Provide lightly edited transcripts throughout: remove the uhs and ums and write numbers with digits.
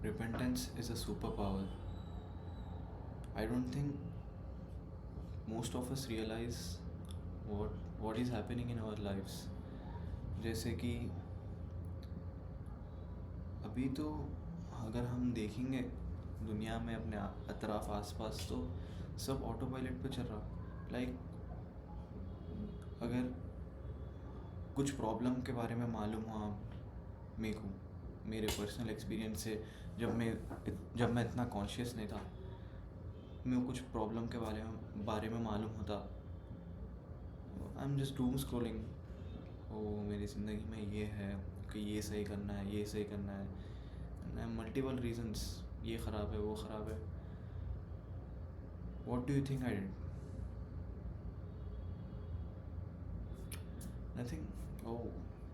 repentance is a superpower. I don't think most of us realize what is happening in our lives. जैसे कि अभी तो अगर हम देखेंगे दुनिया में अपने अतराफ आसपास, तो सब ऑटो पायलट पे चल रहा. लाइक अगर कुछ प्रॉब्लम के बारे में मालूम हुआ मेरे को, मेरे पर्सनल एक्सपीरियंस से, जब मैं इतना कॉन्शियस नहीं था, मेरे को कुछ प्रॉब्लम के बारे में मालूम होता, I am just doom scrolling. ओ मेरी ज़िंदगी में ये है कि ये सही करना है, ये सही करना है, मल्टीपल रीजंस, ये ख़राब है, वो ख़राब है. What do you think I did? Nothing.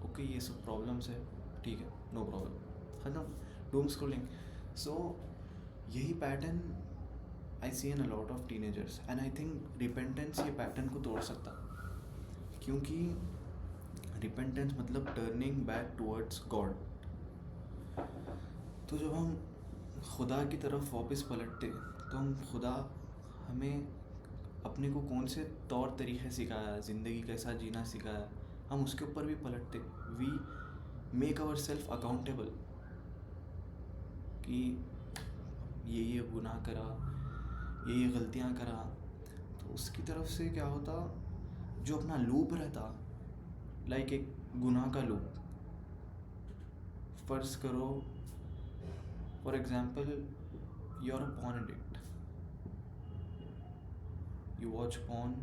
Okay ये सब प्रॉब्लम्स है, ठीक है, नो प्रॉब्लम, ख़त्म, डूम स्क्रॉलिंग. सो यही pattern I see in a lot of teenagers, and I think repentance ये पैटर्न को तोड़ सकता, क्योंकि रिपेंटेंस मतलब टर्निंग बैक टुवर्ड्स गॉड. तो जब हम खुदा की तरफ वापस पलटते, तो हम खुदा हमें अपने को कौन से तौर तरीक़े सिखाया, ज़िंदगी कैसा जीना सिखाया, हम उसके ऊपर भी पलटते. We make our self accountable कि ये गुनाह करा, ये गलतियाँ करा. तो उसकी तरफ से क्या होता, जो अपना लूप रहता, लाइक एक गुनाह का लूप. फ़र्ज़ करो for example you are a porn addict, you watch porn,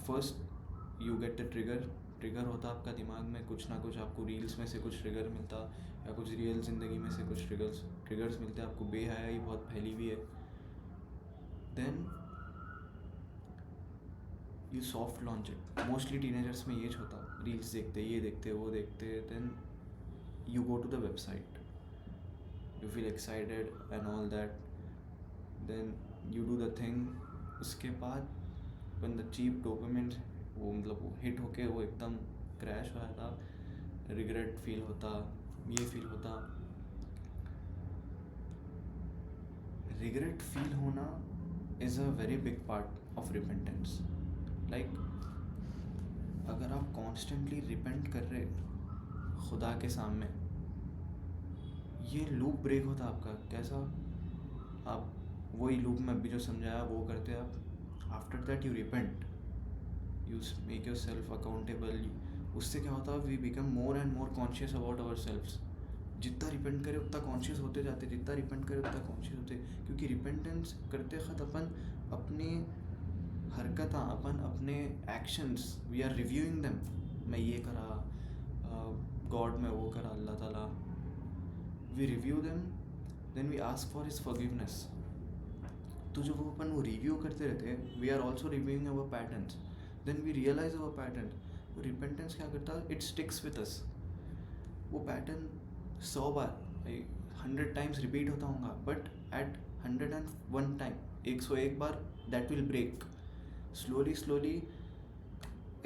first you get the trigger होता आपका दिमाग में, कुछ ना कुछ आपको रील्स में से कुछ ट्रिगर मिलता, या कुछ रियल ज़िंदगी में से कुछ ट्रिगर्स मिलते, आपको बेहयाई बहुत फैली हुई है. Then you soft launch it. Mostly teenagers में ये होता, रील्स देखते, ये देखते, वो देखते, then you go to the website, you feel excited and all that, then you do the thing. उसके बाद when the cheap dopamine वो मतलब वो हिट होके वो एकदम क्रैश हो जाता, रिग्रेट फील होता, ये फील होता. रिग्रेट फील होना is a very big part of repentance. Like अगर आप कॉन्स्टेंटली रिपेंट कर रहे खुदा के सामने, ये लूप ब्रेक होता आपका. कैसा? आप वही लूप में अभी जो समझाया वो करते आप. After that you repent, you make your self accountable. उससे क्या होता है, we become more and more conscious about our selves. जितना रिपेंट करें उतना कॉन्शियस होते जाते, जितना रिपेंट करें उतना कॉन्शियस होते. क्योंकि रिपेंटेंस करते वक्त अपन अपने हरकत, अपन अपने actions, we are reviewing them. मैं ये करा, गॉड में वो करा, अल्लाह ताला, we review them, then we ask for his forgiveness. तो जब वो अपन वो रिव्यू करते रहते हैं, we are also reviewing our patterns, then we realize our pattern. तो रिपेंटेंस क्या करता है, it sticks with us. वो पैटर्न 100 बार 100 टाइम्स रिपीट होता होगा, बट एट 101 टाइम, 101 बार, दैट विल ब्रेक स्लोली.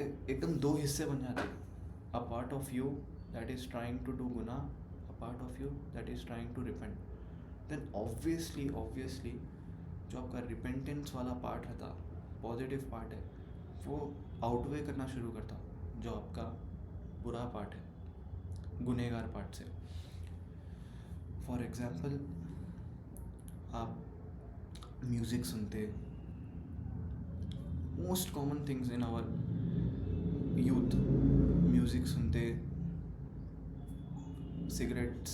एकदम दो हिस्से बन जाते. A part of you that is trying to do गुनाह, part of you that is trying to repent. Then obviously जो आपका रिपेंटेंस वाला पार्ट रहता, पॉजिटिव पार्ट है, वो आउटवे करना शुरू करता जो आपका बुरा पार्ट है, गुनहगार पार्ट से. फॉर एग्जाम्पल आप म्यूज़िक सुनते, most common things in our youth, music सुनते, सिगरेट्स,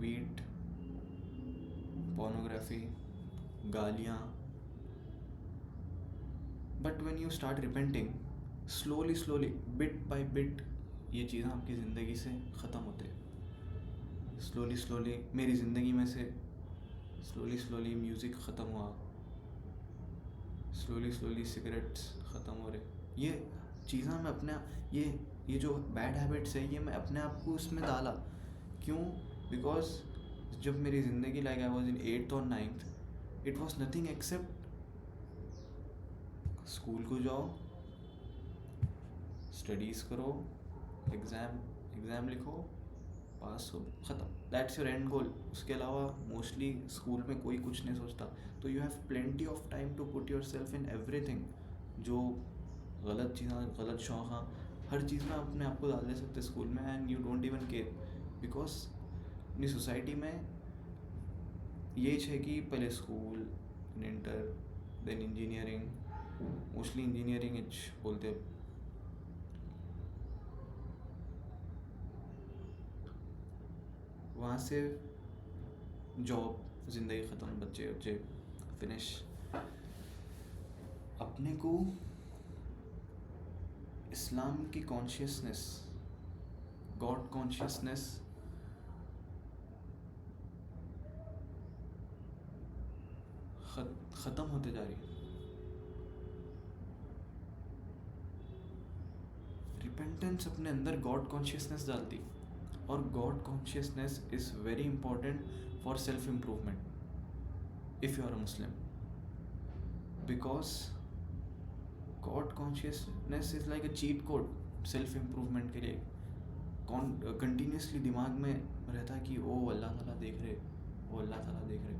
वीट, पोर्नोग्राफी, गालियाँ. But when you start repenting, slowly bit by bit ये चीज़ें आपकी ज़िंदगी से ख़त्म होते. स्लोली मेरी ज़िंदगी में से स्लोली म्यूज़िक ख़त्म हुआ, स्लोली सिगरेट्स ख़त्म हो रहे. ये चीज़ें मैं अपने ये जो बैड हैबिट्स है, ये मैं अपने आप को इसमें डाला. क्यों? बिकॉज जब मेरी ज़िंदगी, like I was in 8th और 9th, it was nothing accept school को जाओ, स्टडीज़ करो, एग्ज़ाम लिखो, पास हो, ख़त्म, दैट्स योर एंड गोल। उसके अलावा मोस्टली स्कूल में कोई कुछ नहीं सोचता, तो you have plenty of time to put your self in everything. जो गलत चीज़ें, गलत शौक, हर चीज़ में अपने आप को डाल दे सकते स्कूल में, and you don't even care, because अपनी सोसाइटी में ये है कि पहले school, inter, then engineering, mostly engineering इच बोलते, वहाँ से जॉब, ज़िंदगी ख़त्म, बच्चे बच्चे फिनिश। अपने को इस्लाम की कॉन्शियसनेस, गॉड कॉन्शियसनेस ख़त्म होते जा रही है। रिपेंटेंस अपने अंदर गॉड कॉन्शियसनेस डालती, और God consciousness is very important for self improvement if you are a Muslim, because God consciousness is like a cheat code self improvement के लिए। कंटिन्यूसली दिमाग में रहता है कि ओ अल्लाह ताला देख रहे, ओ अल्लाह ताला देख रहे,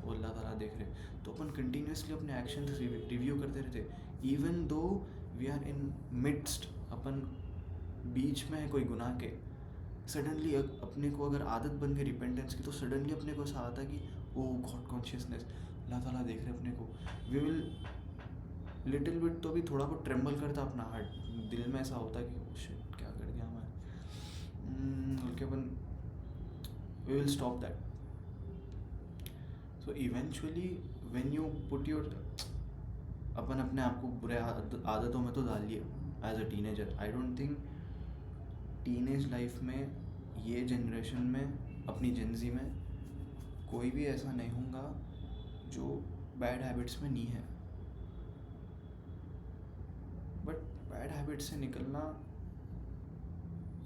ओ अल्लाह ताला देख रहे, तो अपन कंटिन्यूसली अपने एक्शन रिव्यू करते रहते, even though we are in midst, अपन बीच में है कोई गुनाह के, सडनली अपने को अगर आदत बन गई रिपेंटेंस की, तो सडनली अपने को ऐसा आता कि ओ गॉड कॉन्शियसनेस, अल्लाह ताला देख रहे अपने को, वी विल लिटिल बिट, तो भी थोड़ा बहुत ट्रेम्बल करता अपना हार्ट, दिल में ऐसा होता कि ओ शिट क्या कर दिया मैं, बल्कि अपन we will stop that. So eventually when you put your, अपन अपने आप को बुरे आदतों में तो डाल लिया as a teenager. I don't think teenage life में, ये जनरेशन में, अपनी जिंदगी में कोई भी ऐसा नहीं होगा जो बैड हैबिट्स में नहीं है, बट बैड हैबिट से निकलना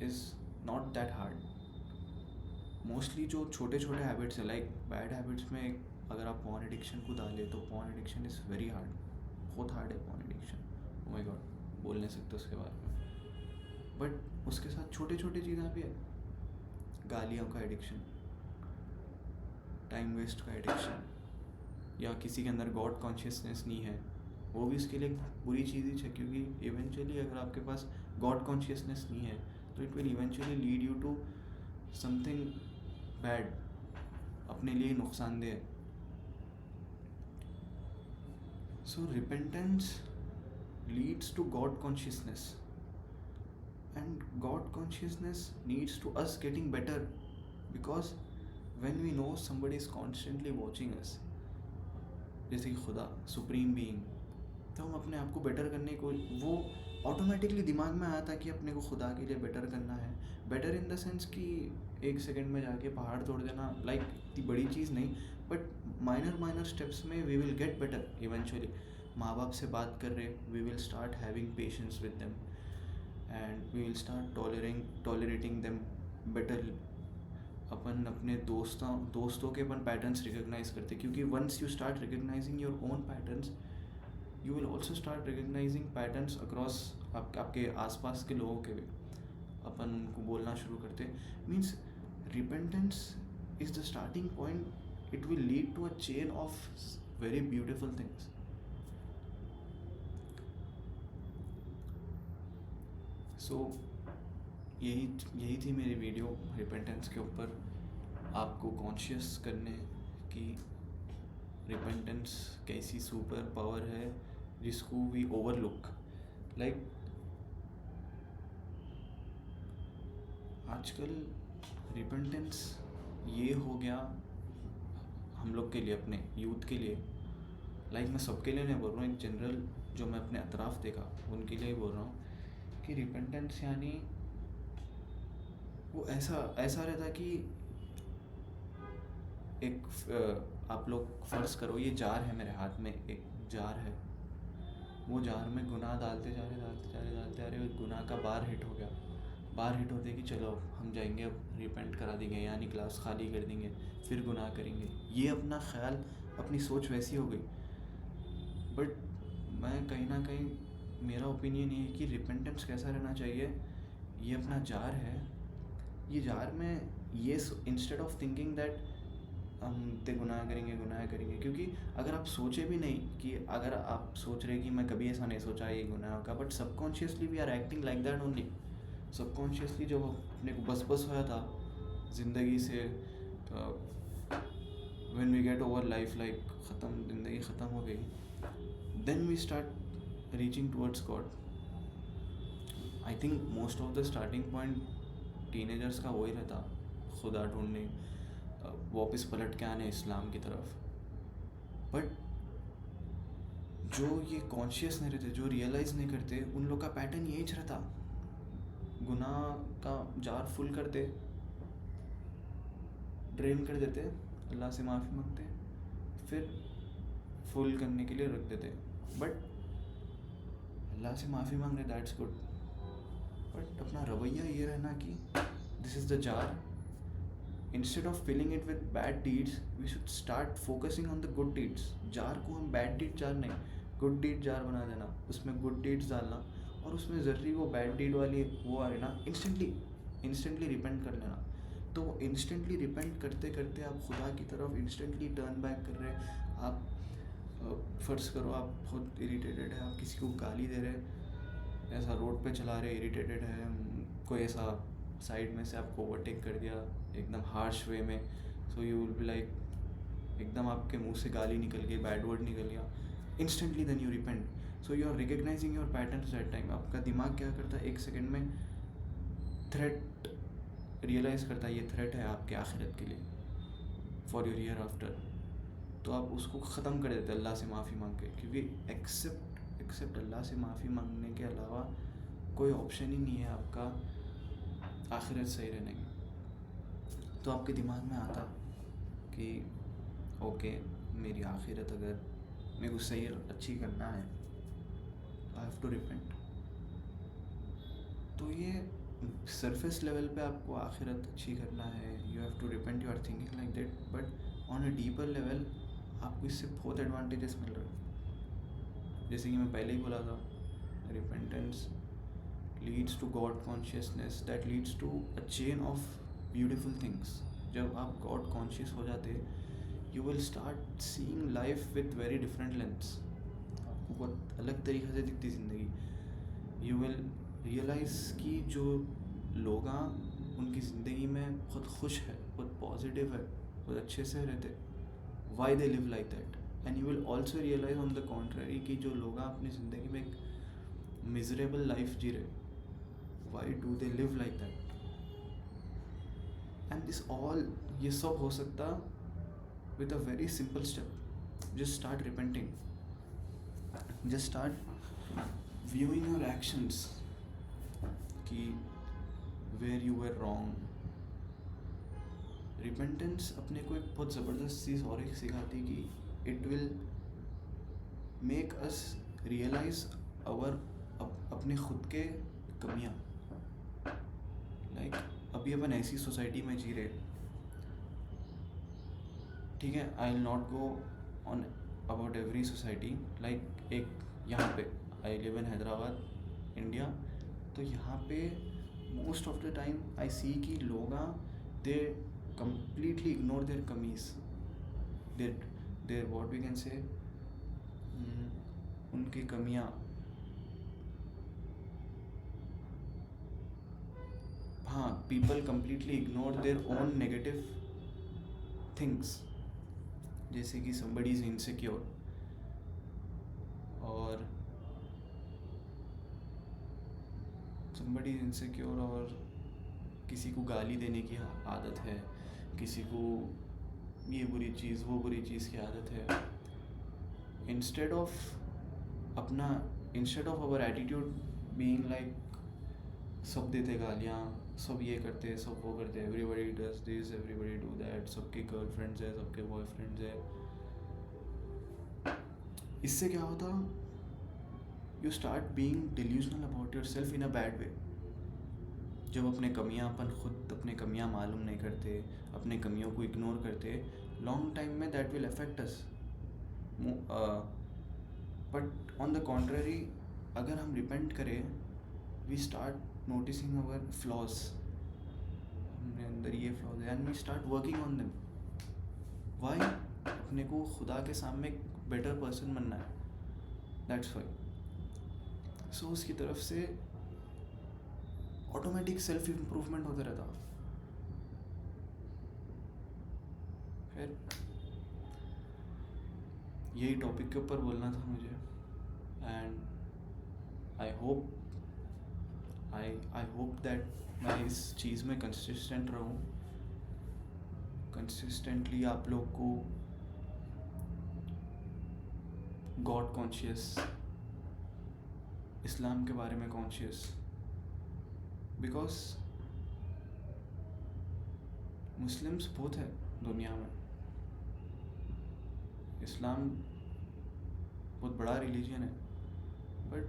is not that hard. Mostly जो छोटे छोटे हैबिट्स है, लाइक बैड हैबिट्स में अगर आप पॉर्न एडिक्शन को डालें, तो porn addiction is very hard, बहुत हार्ड है porn addiction, oh my God, बोल नहीं सकते उसके बारे में, बट उसके साथ छोटे छोटे चीज़ें भी है, गालियों का एडिक्शन, टाइम वेस्ट का एडिक्शन, या किसी के अंदर गॉड कॉन्शियसनेस नहीं है, वो भी इसके लिए एक बुरी चीज़ ही है, क्योंकि इवेंचुअली अगर आपके पास गॉड कॉन्शियसनेस नहीं है, तो it will eventually lead you to something bad, अपने लिए नुकसानदेह। So repentance leads to God consciousness, and God consciousness needs to us getting better, because when we know somebody is constantly watching us, जैसे कि खुदा, supreme being, तो हम अपने आप को बेटर करने को, वो ऑटोमेटिकली दिमाग में आता कि अपने को खुदा के लिए बेटर करना है। बेटर इन द सेंस कि 1 सेकेंड में जाके पहाड़ तोड़ देना, लाइक इतनी बड़ी चीज़ नहीं, बट माइनर स्टेप्स में we will get better eventually. माँ बाप से बात कर रहे, we will start having patience with them, and we will start tolerating them better. अपन अपने दोस्तों के अपन पैटर्न्स रिकग्नाइज करते, क्योंकि once you start recognising your own patterns, you will also start recognising patterns across आपके आसपास के लोगों के भी। अपन उनको बोलना शुरू करते, means repentance is the starting point, it will lead to a chain of very beautiful things. So यही थी मेरी वीडियो रिपेंटेंस के ऊपर, आपको कॉन्शियस करने कि रिपेंटेंस कैसी सुपर पावर है जिसको वी ओवरलुक। लाइक आजकल रिपेंटेंस ये हो गया हम लोग के लिए, अपने यूथ के लिए, लाइक मैं सबके लिए नहीं बोल रहा हूँ, एक जनरल जो मैं अपने अतराफ़ देखा उनके लिए बोल रहा हूँ कि रिपेंटेंस यानी वो ऐसा रहता कि एक आप लोग फ़र्ज़ करो ये जार है, मेरे हाथ में एक जार है, वो जार में गुनाह डालते जा रहे, गुनाह का बार हिट हो गया, बार हिट होते कि चलो हम जाएंगे, अब रिपेंट करा देंगे, यानी क्लास खाली कर देंगे, फिर गुनाह करेंगे, ये अपना ख्याल, अपनी सोच वैसी हो गई। बट मैं कहीं ना कहीं, मेरा ओपिनियन ये है कि रिपेंटेंस कैसा रहना चाहिए, ये अपना जार है, ये जार में ये इंस्टेड ऑफ थिंकिंग दैट हम ते गुनाह करेंगे, क्योंकि अगर आप सोचे भी नहीं कि अगर आप सोच रहे कि मैं कभी ऐसा नहीं सोचा ये गुनाह का, but subconsciously we are acting like that only. Subconsciously जब अपने को बस होया था ज़िंदगी से, when we get over life, like ख़त्म, ज़िंदगी ख़त्म हो गई, then we start reaching towards God. I think most of the starting point teenagers का वही रहता, खुदा ढूंढने, वापस पलट के आने इस्लाम की तरफ। बट जो ये कॉन्शियस नहीं रहते, जो रियलाइज़ नहीं करते, उन लोग का पैटर्न यही रहता, गुनाह का जार फुल करते, ड्रेन कर देते, अल्लाह से माफ़ी मांगते, फिर फुल करने के लिए रख देते। बट अल्लाह से माफ़ी मांग रहे, दैट्स गुड, बट अपना रवैया ये रहना कि this is the jar, instead of filling it with bad deeds we should start focusing on the good deeds. Jar को हम बैड डीड जार नहीं, गुड डीड जार बना देना, उसमें गुड डीड्स डालना, और उसमें ज़रूरी वो बैड डीड वाली वो आ रही ना, इंस्टेंटली रिपेंट कर लेना। तो इंस्टेंटली रिपेंट करते करते आप खुदा की तरफ इंस्टेंटली टर्न बैक कर रहे। आप फ़र्ज़ करो आप बहुत इरिटेटेड है, आप किसी को गाली दे रहे, ऐसा रोड पे चला रहे, इरिटेटेड है, कोई ऐसा साइड में से आपको ओवरटेक कर दिया एकदम हार्श वे में, so you will be like, एकदम आपके मुंह से गाली निकल गई, बैड वर्ड निकल गया, instantly then you repent. So you are recognising your patterns at time. आपका दिमाग क्या करता है, एक सेकेंड में थ्रेट रियलाइज़ करता है, ये थ्रेट है आपके आखिरत के लिए, फॉर योर ईयर आफ्टर। तो आप उसको ख़त्म कर देते अल्लाह से माफ़ी मांग के, क्योंकि एक्सेप्ट अल्लाह से माफ़ी मांगने के अलावा कोई ऑप्शन ही नहीं है आपका आखिरत सही रहने की। तो आपके दिमाग में आता कि ओके, मेरी आखिरत अगर मेरे को सही अच्छी करना है तो आई हैव टू रिपेंट। तो ये सरफेस लेवल पे आपको आखिरत अच्छी करना है, you have to repent, you are thinking like that, but on a deeper level आपको इससे बहुत एडवांटेजेस मिल रहे हैं। जैसे कि मैं पहले ही बोला था, repentance leads to God consciousness, that leads to a chain of beautiful things. जब आप गॉड कॉन्शियस हो जाते, you will start seeing life with very different lens. आपको बहुत अलग तरीके से दिखती ज़िंदगी। यू विल रियलाइज़ कि जो लोग उनकी ज़िंदगी में बहुत खुश है, बहुत पॉजिटिव है, बहुत अच्छे से रहते, why they live like that. And you will also realise on the contrary कि जो लोग अपनी ज़िंदगी में एक मिजरेबल लाइफ जी रहे, why do they live like that. And this all, ये सब हो सकता with a very simple step, just start repenting, just start viewing your actions कि where you were wrong। Repentance अपने को एक बहुत ज़बरदस्त चीज़ और एक सिखाती कि it will make us realise our अपने खुद के कमियाँ। लाइक अभी अपन ऐसी सोसाइटी में जी रहे, ठीक है, I will not go on about every society. Like एक यहाँ पे I live in Hyderabad, India, तो यहाँ पे most of the time I see कि लोग दे completely ignore their kameez, their what we can say, उनकी कमियाँ। हाँ, people completely ignore their own negative things, जैसे कि somebody is insecure और किसी को गाली देने की आदत है, किसी को ये बुरी चीज़ वो बुरी चीज़ की आदत है। Instead of our attitude being like सब देते गालियाँ, सब ये करते, सब वो करते, everybody does this, everybody do that, सबके गर्लफ्रेंड्स है, सबके बॉयफ्रेंड्स है। इससे क्या होता, you start being delusional about your self in a bad way. जब अपने कमियां, अपन खुद अपने कमियां मालूम नहीं करते, अपने कमियों को इग्नोर करते, लॉन्ग टाइम में that will affect us. But on the contrary, अगर हम रिपेंट करें, we start noticing our flaws. अपने अंदर ये फ्लॉज है, and we start working on them. Why? अपने को खुदा के सामने एक बेटर पर्सन बनना है, दैट्स वाई. सो उसकी तरफ से ऑटोमेटिक सेल्फ इम्प्रूवमेंट होता रहता. फिर यही टॉपिक के ऊपर बोलना था मुझे, एंड आई होप दैट मैं इस चीज़ में कंसिस्टेंट रहूँ. कंसिस्टेंटली आप लोग को गॉड कॉन्शियस, इस्लाम के बारे में कॉन्शियस, बिकॉज मुस्लिम्स बहुत है दुनिया में. इस्लाम बहुत बड़ा रिलीजन है, but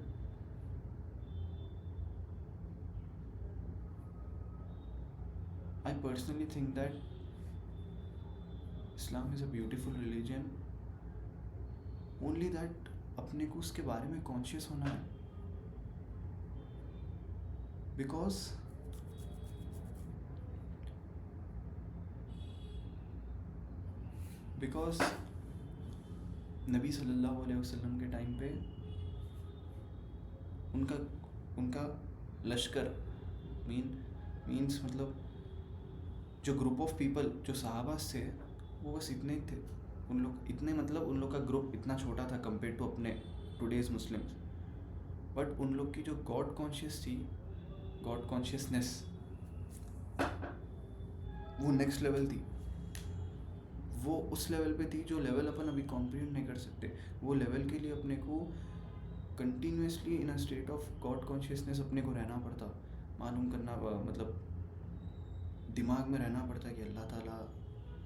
I personally think that Islam is a beautiful religion, only that अपने को उसके बारे में कॉन्शियस होना है. बिकॉज नबी सल्लल्लाहु अलैहि वसल्लम के टाइम पे उनका लश्कर मीन्स मतलब जो ग्रुप ऑफ पीपल जो सहाबास थे वो बस इतने ही थे. उन लोग का ग्रुप इतना छोटा था कंपेयर टू अपने टुडेज मुस्लिम्स. बट उन लोग की जो गॉड कॉन्शियसनेस वो नेक्स्ट लेवल थी. वो उस लेवल पे थी जो लेवल अपन अभी कॉम्प्रिहेंड नहीं कर सकते. वो लेवल के लिए अपने को continuously in a state of God consciousness अपने को रहना पड़ता, मालूम करना, मतलब दिमाग में रहना पड़ता कि अल्लाह ताला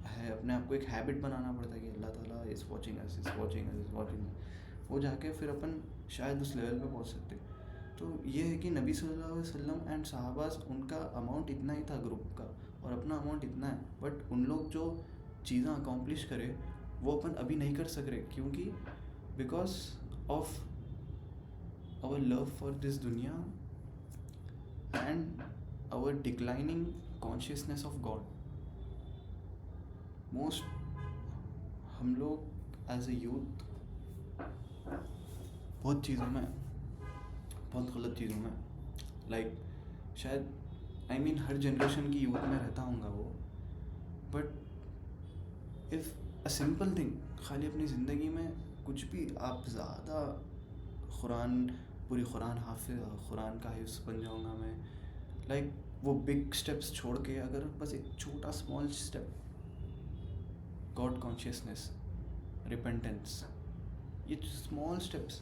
है. अपने आप को एक हैबिट बनाना पड़ता है कि अल्लाह ताला इज़ वाचिंग अस. वो जाके फिर अपन शायद उस लेवल पे पहुंच सकते. तो ये है कि नबी सल्लल्लाहु अलैहि वसल्लम एंड सहाबास, उनका अमाउंट इतना ही था ग्रुप का, और अपना अमाउंट इतना है. बट उन लोग जो चीज़ें अकॉम्प्लिश करे वो अपन अभी नहीं कर सक रहे, क्योंकि because of our love for this दुनिया and our declining consciousness of God. Most हम लोग एज ए यूथ बहुत चीज़ों में, बहुत गलत चीज़ों में, लाइक शायद हर जनरेशन की यूथ में रहता हूँगा वो. But if a simple thing, खाली अपनी ज़िंदगी में कुछ भी आप ज़्यादा पूरी कुरान हाफिज़, कुरान का हिफ्ज़ बन जाऊँगा मैं, लाइक वो बिग स्टेप्स छोड़ के अगर बस एक छोटा small step, God consciousness, repentance, ये स्मॉल स्टेप्स,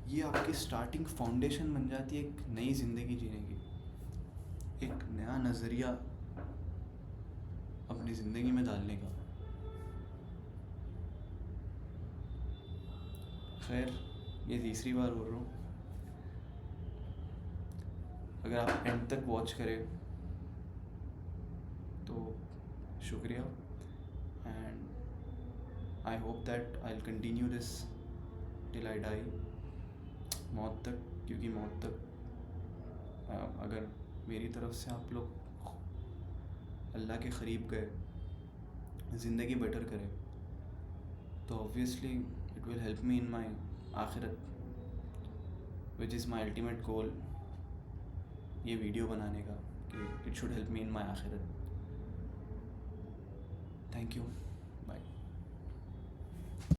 ये आपकी स्टार्टिंग फाउंडेशन बन जाती है एक नई ज़िंदगी जीने की, एक नया नज़रिया अपनी ज़िंदगी में डालने का. खैर, ये तीसरी बार बोल रहा हूँ. अगर आप एंड तक वॉच करें तो शुक्रिया, and I hope that I will continue this till I die, मौत तक. क्योंकि मौत तक अगर मेरी तरफ से आप लोग अल्लाह के करीब गए, ज़िंदगी बेटर करें, तो obviously it will help me in my आखिरत, which is my ultimate goal. ये वीडियो बनाने का कि it should help me in my आखिरत. Thank you.